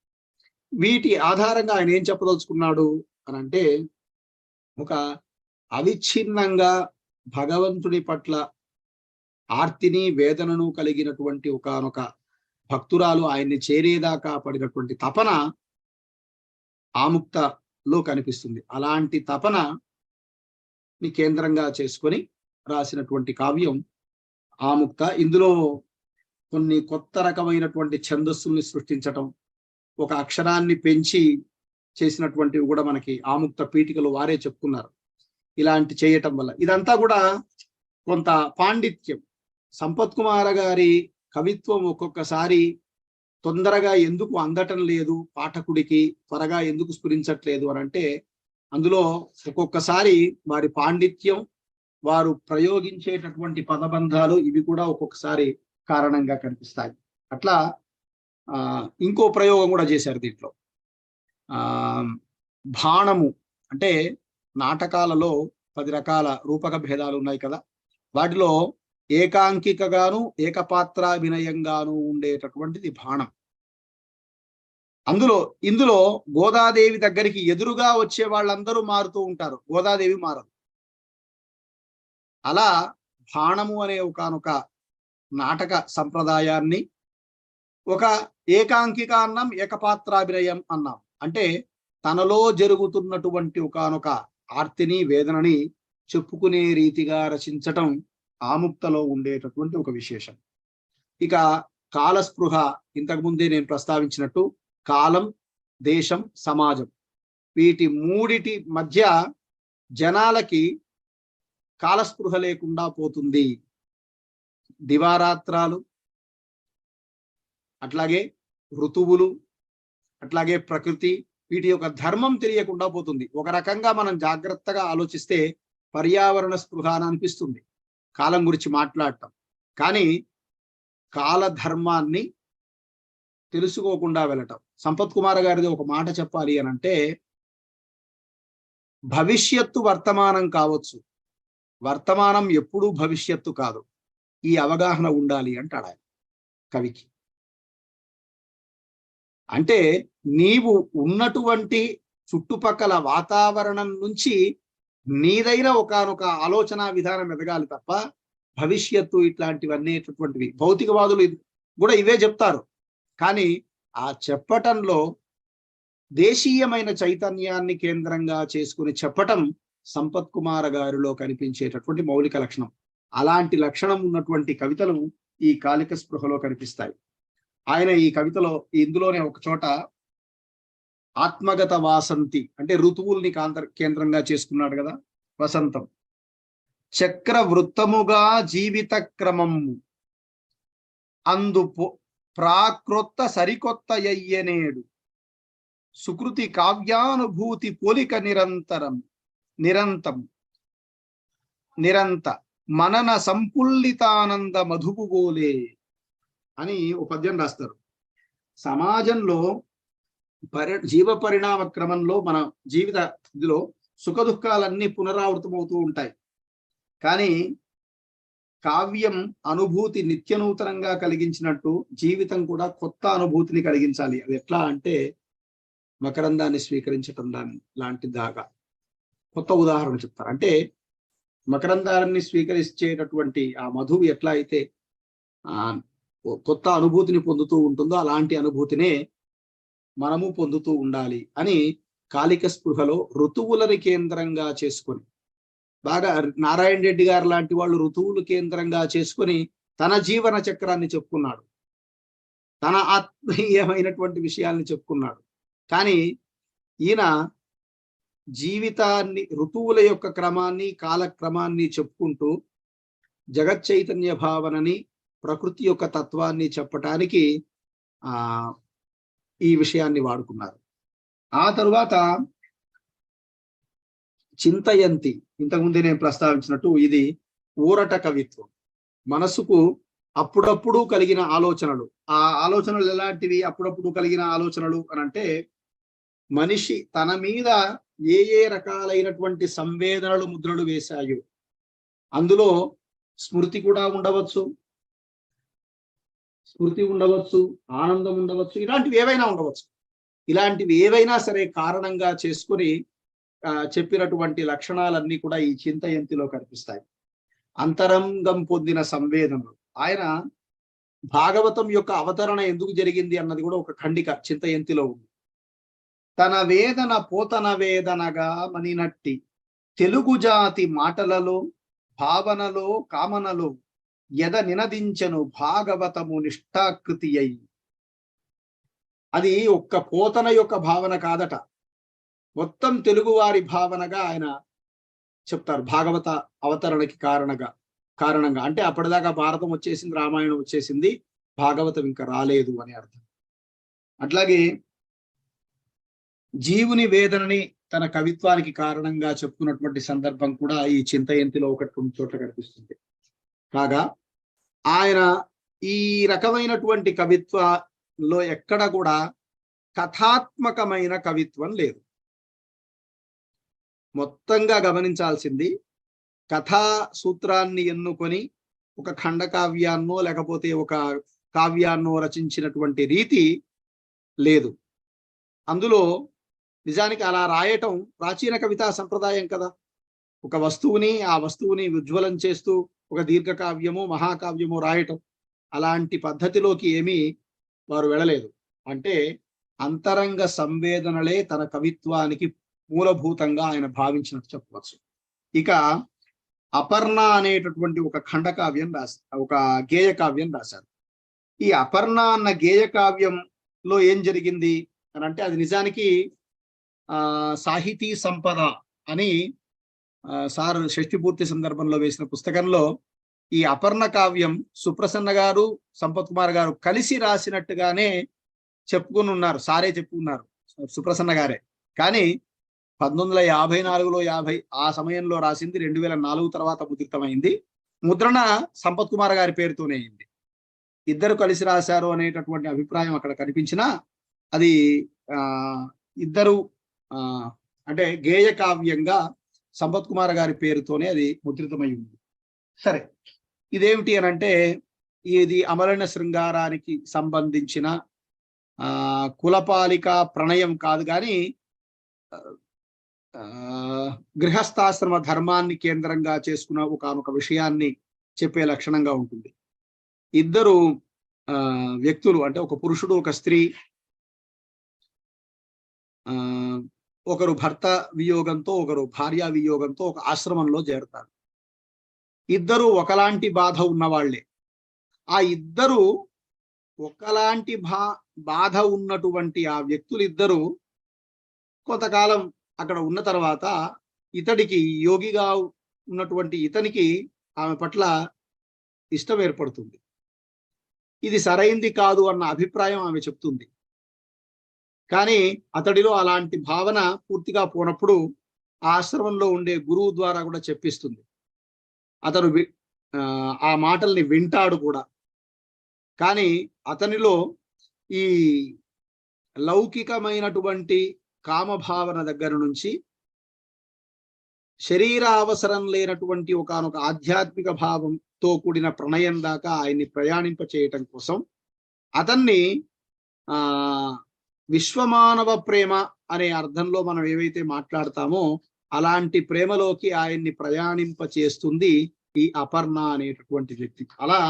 వీటి ఆధారంగా ఆయన ఏం చెప్పదలుచుకున్నాడు అని అంటే, ఒక అవిచ్ఛిన్నంగా భగవంతుడి పట్ల ఆర్తిని వేదనను కలిగినటువంటి ఒకానొక భక్తురాలు ఆయన్ని చేరేదాకా పడినటువంటి తపన ఆముక్తలో కనిపిస్తుంది. అలాంటి తపనని కేంద్రంగా చేసుకొని రాసినటువంటి కావ్యం ఆముక్త. ఇందులో కొన్ని కొత్త రకమైనటువంటి ఛందస్సుల్ని సృష్టించటం, ఒక అక్షరాన్ని పెంచి చేసినటువంటివి కూడా మనకి ఆముక్త పీఠికలు వారే చెప్పుకున్నారు. ఇలాంటి చేయటం వల్ల ఇదంతా కూడా కొంత పాండిత్యం. సంపత్ కుమార్ గారి కవిత్వం ఒక్కొక్కసారి తొందరగా ఎందుకు అందటం లేదు పాఠకుడికి, త్వరగా ఎందుకు స్ఫురించట్లేదు అని అంటే, అందులో ఒక్కొక్కసారి వారి పాండిత్యం, వారు ప్రయోగించేటటువంటి పదబంధాలు ఇవి కూడా ఒక్కొక్కసారి కారణంగా కనిపిస్తాయి. అట్లా ఇంకో ప్రయోగం కూడా చేశారు దీంట్లో. బాణము అంటే నాటకాలలో 10 రకాల రూపక భేదాలు ఉన్నాయి కదా, వాటిలో ఏకాంకికగాను ఏకపాత్రాభినయంగాను ఉండేటటువంటిది బాణం. ఇందులో గోదాదేవి దగ్గరికి ఎదురుగా వచ్చే వాళ్ళందరూ మారుతూ ఉంటారు, గోదాదేవి మారదు. అలా బాణము అనే ఒకానొక నాటక సంప్రదాయాన్ని ఒక ఏకాంకిక అన్నాం, ఏకపాత్రాభినయం అన్నాం. అంటే తనలో జరుగుతున్నటువంటి ఒకానొక ఆర్తిని వేదనని చెప్పుకునే రీతిగా రచించటం ఆముక్తలో ఉండేటటువంటి ఒక విశేషం. ఇక కాలస్పృహ, ఇంతకుముందే నేను ప్రస్తావించినట్టు కాలం, దేశం, సమాజం, వీటి మూడిటి మధ్య జనాలకి కాలస్పృహ లేకుండా పోతుంది. దివారాత్రాలు, అట్లాగే ఋతువులు, అట్లాగే ప్రకృతి, వీటి యొక్క ధర్మం తెలియకుండా పోతుంది. ఒక రకంగా మనం జాగ్రత్తగా ఆలోచిస్తే పర్యావరణ స్పృహ అని అనిపిస్తుంది కాలం గురించి మాట్లాడటం. కానీ కాలధర్మాన్ని తెలుసుకోకుండా వెళ్ళటం. సంపత్ కుమార్ గారిది ఒక మాట చెప్పాలి అని అంటే, భవిష్యత్తు వర్తమానం కావచ్చు, వర్తమానం ఎప్పుడూ భవిష్యత్తు కాదు. ఈ అవగాహన ఉండాలి అంటాడు ఆయన కవికి. అంటే నీవు ఉన్నటువంటి చుట్టుపక్కల వాతావరణం నుంచి నీదైన ఒకానొక ఆలోచన విధానం ఎదగాలి తప్ప భవిష్యత్తు ఇట్లాంటివన్నీ భౌతికవాదులు కూడా ఇవే చెప్తారు. కానీ ఆ చెప్పటంలో దేశీయమైన చైతన్యాన్ని కేంద్రంగా చేసుకుని చెప్పటం సంపత్ కుమార్ గారిలో కనిపించేటటువంటి మౌలిక లక్షణం. అలాంటి లక్షణం ఉన్నటువంటి కవితలు ఈ కాలిక స్పృహలో కనిపిస్తాయి. ఆయన ఈ కవితలో ఇందులోనే ఒక చోట ఆత్మగత వాసంతి అంటే ఋతువుల్ని కేంద్రంగా చేసుకున్నాడు కదా. వసంతం చక్ర వృత్తముగా జీవిత క్రమము అందు ప్రాకృత సరికొత్త అయ్యనేడు సుకృతి కావ్యానుభూతి పోలిక నిరంత మనన సంపుల్లితానంద మధుపుగోలే అని ఒక పద్యం రాస్తారు. సమాజంలో జీవ పరిణామ క్రమంలో మన జీవిత ఇదిలో సుఖ దుఃఖాలన్నీ పునరావృతమవుతూ ఉంటాయి. కానీ కావ్యం అనుభూతి నిత్యనూతనంగా కలిగించినట్టు జీవితం కూడా కొత్త అనుభూతిని కలిగించాలి. అది ఎట్లా అంటే మకరందాన్ని స్వీకరించటం లాంటి దాకా కొత్త ఉదాహరణ చెప్తారు. అంటే మకరందాన్ని స్వీకరించేటటువంటి ఆ మధువు ఎట్లా అయితే కొత్త అనుభూతిని పొందుతూ ఉంటుందో అలాంటి అనుభూతినే మనము పొందుతూ ఉండాలి అని కాలిక స్పృహలో ఋతువులని కేంద్రంగా చేసుకొని, బాగా నారాయణ రెడ్డి గారు లాంటి వాళ్ళు ఋతువులు కేంద్రంగా చేసుకొని తన జీవన చక్రాన్ని చెప్పుకున్నాడు, తన ఆత్మీయమైనటువంటి విషయాల్ని చెప్పుకున్నాడు. కానీ ఈయన జీవితాన్ని, ఋతువుల యొక్క క్రమాన్ని, కాలక్రమాన్ని చెప్పుకుంటూ జగత్ చైతన్య భావనని, ప్రకృతి యొక్క తత్వాన్ని చెప్పటానికి ఈ విషయాన్ని వాడుకున్నారు. ఆ తరువాత చింతయంతి, ఇంతకుముందే నేను ప్రస్తావించినట్టు ఇది ఊరట కవిత్వం. మనసుకు అప్పుడప్పుడు కలిగిన ఆలోచనలు, ఆ ఆలోచనలు ఎలాంటివి అప్పుడప్పుడు కలిగిన ఆలోచనలు అని అంటే, మనిషి తన మీద ఏ రకాలైనటువంటి సంవేదనలు ముద్రలు వేశాయో అందులో స్మృతి కూడా ఉండవచ్చు, ఆనందం ఉండవచ్చు, ఇలాంటివి ఏవైనా ఉండవచ్చు. ఇలాంటివి ఏవైనా సరే కారణంగా చేసుకుని చెప్పినటువంటి లక్షణాలన్నీ కూడా ఈ చింతయంతిలో కనిపిస్తాయి. అంతరంగం పొందిన సంవేదనలు. ఆయన భాగవతం యొక్క అవతరణ ఎందుకు జరిగింది అన్నది కూడా ఒక ఖండిక చింతయంతిలో ఉంది. తన వేదన పోతన వేదనగా మనినట్టి తెలుగు జాతి మాటలలో, భావనలో, కామనలో ఎద నినదించను భాగవతము నిష్ఠాకృతి అయి. అది ఒక్క పోతన యొక్క భావన కాదట, మొత్తం తెలుగువారి భావనగా ఆయన చెప్తారు. భాగవత అవతరణకి కారణంగా అంటే అప్పటిదాకా భారతం వచ్చేసింది, రామాయణం వచ్చేసింది, భాగవతం ఇంకా రాలేదు అని అర్థం. అట్లాగే జీవుని వేదనని తన కవిత్వానికి కారణంగా చెప్పుకున్నటువంటి సందర్భం కూడా ఈ చింతయంతిలో ఒకటి రెండు చోట్ల కనిపిస్తుంది. కాగా ఆయన ఈ రకమైనటువంటి కవిత్వంలో ఎక్కడ కూడా కథాత్మకమైన కవిత్వం లేదు. మొత్తంగా గమనించాల్సింది, కథా సూత్రాన్ని ఎన్నుకొని ఒక ఖండకావ్యాన్నో లేకపోతే ఒక కావ్యాన్నో రచించినటువంటి రీతి లేదు. అందులో నిజానికి అలా రాయటం ప్రాచీన కవితా సంప్రదాయం కదా. ఒక వస్తువుని ఆ వస్తువుని ఉజ్వలం చేస్తూ ఒక దీర్ఘకావ్యము మహాకావ్యము రాయటం అలాంటి పద్ధతిలోకి ఏమీ వారు వెళ్ళలేదు. అంటే అంతరంగ సంవేదనలే తన కవిత్వానికి మూలభూతంగా ఆయన భావించినట్టు చెప్పవచ్చు. ఇక అపర్ణ అనేటటువంటి ఒక ఖండకావ్యం ఒక గేయ కావ్యం రాశారు. ఈ అపర్ణ అన్న గేయ కావ్యంలో ఏం జరిగింది అని అంటే అది నిజానికి సాహితీ సంపద అని సార్ షష్ఠిపూర్తి సందర్భంలో వేసిన పుస్తకంలో ఈ అపర్ణ కావ్యం సుప్రసన్న గారు సంపత్ కుమార్ గారు కలిసి రాసినట్టుగానే చెప్పుకుని ఉన్నారు. సారే చెప్పుకున్నారు, సుప్రసన్న గారే. కానీ 1954లో 50 ఆ సమయంలో రాసింది 2004 తర్వాత ముద్రితమైంది. ముద్రణ సంపత్ కుమార్ గారి పేరుతోనే అయింది. ఇద్దరు కలిసి రాశారు అనేటటువంటి అభిప్రాయం అక్కడ కనిపించినా అది ఇద్దరు అంటే గేయ కావ్యంగా సంపత్ కుమార్ గారి పేరుతోనే అది ముద్రితమై ఉంది. సరే, ఇదేమిటి అని అంటే ఇది అమలన శృంగారానికి సంబంధించిన కులపాలిక ప్రణయం కాదు, కానీ గృహస్థాశ్రమ ధర్మాన్ని కేంద్రంగా చేసుకున్న ఒకనొక విషయాన్ని చెప్పే లక్షణంగా ఉంటుంది. ఇద్దరు వ్యక్తులు అంటే ఒక పురుషుడు ఒక స్త్రీ, ఒకరు భర్త వియోగంతో ఒకరు భార్య వియోగంతో ఒక ఆశ్రమంలో చేరుతారు. ఇద్దరు ఒకలాంటి బాధ ఉన్నవాళ్లే. ఆ ఇద్దరు ఒకలాంటి బాధ ఉన్నటువంటి ఆ వ్యక్తులు ఇద్దరు కొంతకాలం అక్కడ ఉన్న తర్వాత ఇతడికి యోగిగా ఉన్నటువంటి ఇతనికి ఆమె పట్ల ఇష్టం ఏర్పడుతుంది. ఇది సరైంది కాదు అన్న అభిప్రాయం ఆమె చెప్తుంది. కానీ అతడిలో అలాంటి భావన పూర్తిగా పోనప్పుడు ఆశ్రమంలో ఉండే గురువు ద్వారా కూడా చెప్పిస్తుంది. అతను ఆ మాటల్ని వింటాడు కూడా. కానీ అతనిలో ఈ లౌకికమైనటువంటి కామభావన దగ్గర నుంచి శరీర అవసరం లేనటువంటి ఒకనొక ఆధ్యాత్మిక భావంతో కూడిన ప్రణయం దాకా ఆయన్ని ప్రయాణింప చేయటం కోసం అతన్ని విశ్వమానవ ప్రేమ అనే అర్థంలో మనం ఏవైతే మాట్లాడతామో అలాంటి ప్రేమలోకి ఆయన్ని ప్రయాణింప చేస్తుంది ఈ అపర్ణ అనేటటువంటి వ్యక్తి. అలా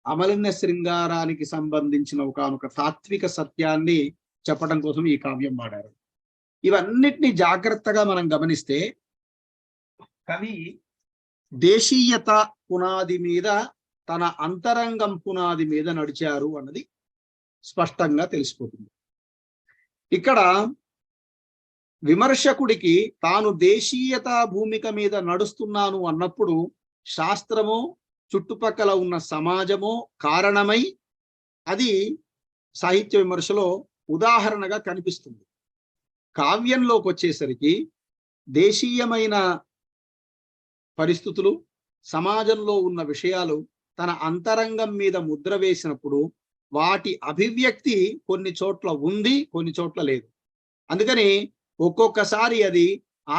అమలిన్య శృంగారానికి సంబంధించిన ఒకనొక తాత్విక సత్యాన్ని చెప్పడం కోసం ఈ కావ్యం వాడారు. ఇవన్నిటిని జాగ్రత్తగా మనం గమనిస్తే కవి దేశీయత పునాది మీద తన అంతరంగం పునాది మీద నడిచారు అన్నది స్పష్టంగా తెలిసిపోతుంది. ఇక్కడ విమర్శకుడికి తాను దేశీయత భూమిక మీద నడుస్తున్నాను అన్నప్పుడు శాస్త్రమో చుట్టుపక్కల ఉన్న సమాజమో కారణమై అది సాహిత్య విమర్శలో ఉదాహరణగా కనిపిస్తుంది. కావ్యంలోకి వచ్చేసరికి దేశీయమైన పరిస్థితులు సమాజంలో ఉన్న విషయాలు తన అంతరంగం మీద ముద్ర వేసినప్పుడు వాటి అభివ్యక్తి కొన్ని చోట్ల ఉంది, కొన్ని చోట్ల లేదు. అందుకని ఒక్కొక్కసారి అది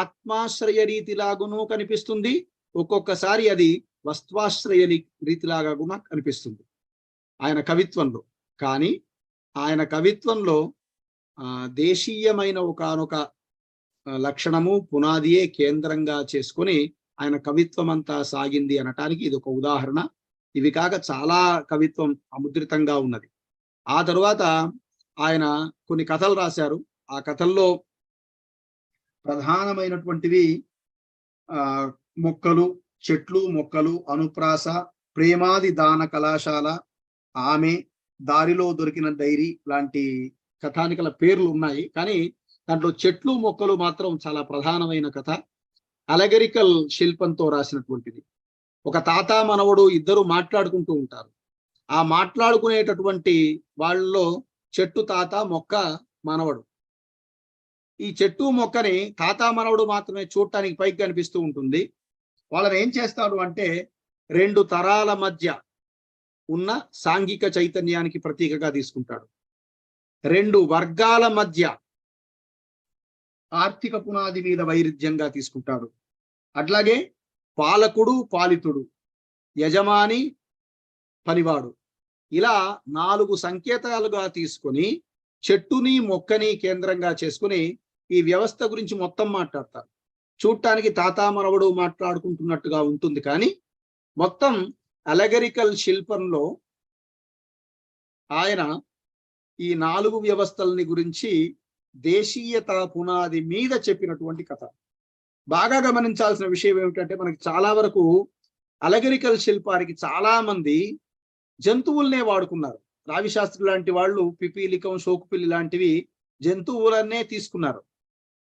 ఆత్మాశ్రయ రీతిలాగునూ కనిపిస్తుంది, ఒక్కొక్కసారి అది వస్త్వాశ్రయ రీతిలాగా కూడా కనిపిస్తుంది ఆయన కవిత్వంలో. కానీ ఆయన కవిత్వంలో దేశీయమైన ఒకనొక లక్షణము పునాదియే కేంద్రంగా చేసుకొని ఆయన కవిత్వం అంతా సాగింది అనటానికి ఇది ఒక ఉదాహరణ. ఇవి కాక చాలా కవిత్వం అముద్రితంగా ఉన్నది. ఆ తరువాత ఆయన కొన్ని కథలు రాశారు. ఆ కథల్లో ప్రధానమైనటువంటివి మొక్కలు, చెట్లు, మొక్కలు, అనుప్రాస, ప్రేమాది దాన కళాశాల, ఆమె, దారిలో దొరికిన డైరీ లాంటి కథానికల పేర్లు ఉన్నాయి. కానీ దాంట్లో చెట్లు మొక్కలు మాత్రం చాలా ప్రధానమైన కథ. అలగరికల్ శిల్పంతో రాసినటువంటిది. ఒక తాత మనవడు ఇద్దరు మాట్లాడుకుంటూ ఉంటారు. ఆ మాట్లాడుకునేటటువంటి వాళ్ళలో చెట్టు తాత, మొక్క మనవడు. ఈ చెట్టు మొక్కని తాత మనవడు మాత్రమే చూడటానికి పైకి కనిపిస్తూ ఉంటుంది. వాళ్ళని ఏం చేస్తాడు అంటే 2 తరాల మధ్య ఉన్న సాంఘిక చైతన్యానికి ప్రతీకగా తీసుకుంటాడు. 2 వర్గాల మధ్య ఆర్థిక పునాది మీద వైరుధ్యంగా తీసుకుంటాడు. అట్లాగే పాలకుడు, పాలితుడు, యజమాని, పనివాడు, ఇలా 4 సంకేతాలుగా తీసుకొని చెట్టుని మొక్కని కేంద్రంగా చేసుకుని ఈ వ్యవస్థ గురించి మొత్తం మాట్లాడతారు. చూడటానికి తాతా మనవడు మాట్లాడుకుంటున్నట్టుగా ఉంటుంది. కానీ మొత్తం అలెగరికల్ శిల్పంలో ఆయన ఈ 4 వ్యవస్థల్ని గురించి దేశీయత పునాది మీద చెప్పినటువంటి కథ. బాగా గమనించాల్సిన విషయం ఏమిటంటే, మనకి చాలా వరకు అలెగరికల్ శిల్పానికి చాలా మంది జంతువులనే వాడుకున్నారు. రావిశాస్త్రి లాంటి వాళ్ళు పిపీలికం, షోకుపిల్లి లాంటివి జంతువులనే తీసుకున్నారు.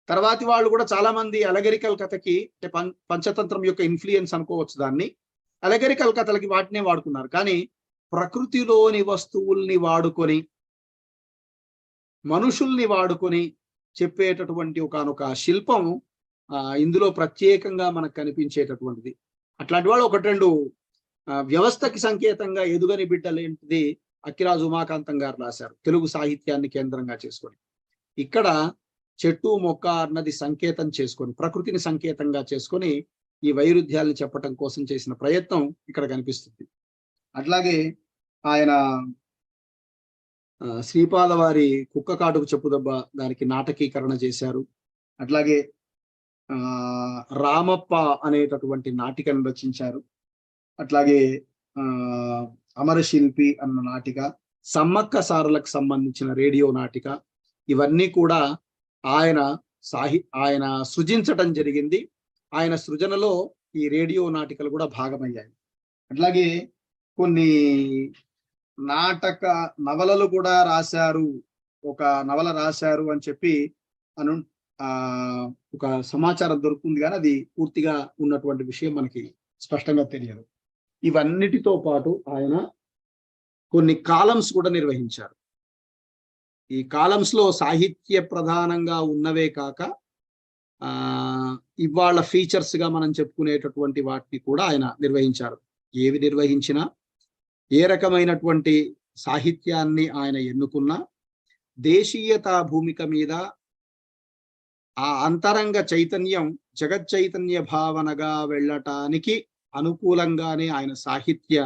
తర్వాతి వాళ్ళు కూడా చాలా మంది అలెగరికల్ కథకి, అంటే పంచతంత్రం యొక్క ఇన్ఫ్లుయెన్స్ అనుకోవచ్చు దాన్ని, అలెగరికల్ కథలకి వాటినే వాడుకున్నారు. కానీ ప్రకృతిలోని వస్తువుల్ని వాడుకొని, మనుషుల్ని వాడుకొని చెప్పేటటువంటి ఒకానొక శిల్పం ఇందులో ప్రత్యేకంగా మనకు కనిపించేటటువంటిది. అట్లాంటి వాళ్ళు 1-2 వ్యవస్థకి సంకేతంగా ఎదుగని బిడ్డలేంటిది అక్కిరాజు ఉమాకాంతం గారు రాశారు, తెలుగు సాహిత్యాన్ని కేంద్రంగా చేసుకొని. ఇక్కడ చెట్టు మొక్క అన్నది సంకేతం చేసుకొని, ప్రకృతిని సంకేతంగా చేసుకొని ఈ వైరుధ్యాలను చెప్పటం కోసం చేసిన ప్రయత్నం ఇక్కడ కనిపిస్తుంది. అట్లాగే ఆయన శ్రీపాద వారి కుక్క కాటుకు చెప్పుదెబ్బ, దానికి నాటకీకరణ చేశారు. అట్లాగే రామప్ప అనేటటువంటి నాటికను రచించారు. అట్లాగే అమరశిల్పి అన్న నాటిక, సమ్మక్క సారలకు సంబంధించిన రేడియో నాటిక, ఇవన్నీ కూడా ఆయన సృజించటం జరిగింది. ఆయన సృజనలో ఈ రేడియో నాటికలు కూడా భాగమయ్యాయి. అట్లాగే కొన్ని నవలలు కూడా రాశారు. ఒక నవల రాశారు అని చెప్పి ఒక సమాచారం దొరుకుతుంది, కానీ అది పూర్తిగా ఉన్నటువంటి విషయం మనకి స్పష్టంగా తెలియదు. ఇవన్నిటితో పాటు ఆయన కొన్ని కాలమ్స్ కూడా నిర్వహించారు. ఈ కాలమ్స్ లో సాహిత్య ప్రధానంగా ఉన్నవే కాక ఇవాళ ఫీచర్స్ గా మనం చెప్పుకునేటటువంటి వాటిని కూడా ఆయన నిర్వహించారు. ఏవి నిర్వహించినా, ఏ రకమైనటువంటి సాహిత్యాన్ని ఆయన ఎన్నుకున్నా, దేశీయతా భూమిక మీద ఆ అంతరంగ చైతన్యం జగచ్చైతన్య భావనగా వెళ్ళటానికి అనుకూలంగానే ఆయన సాహిత్య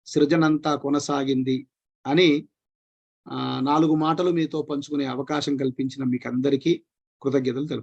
సృజనంతా కొనసాగింది అని 4 మాటలు మీతో పంచుకునే అవకాశం కల్పించిన మీకు అందరికీ కృతజ్ఞతలు తెలుపు.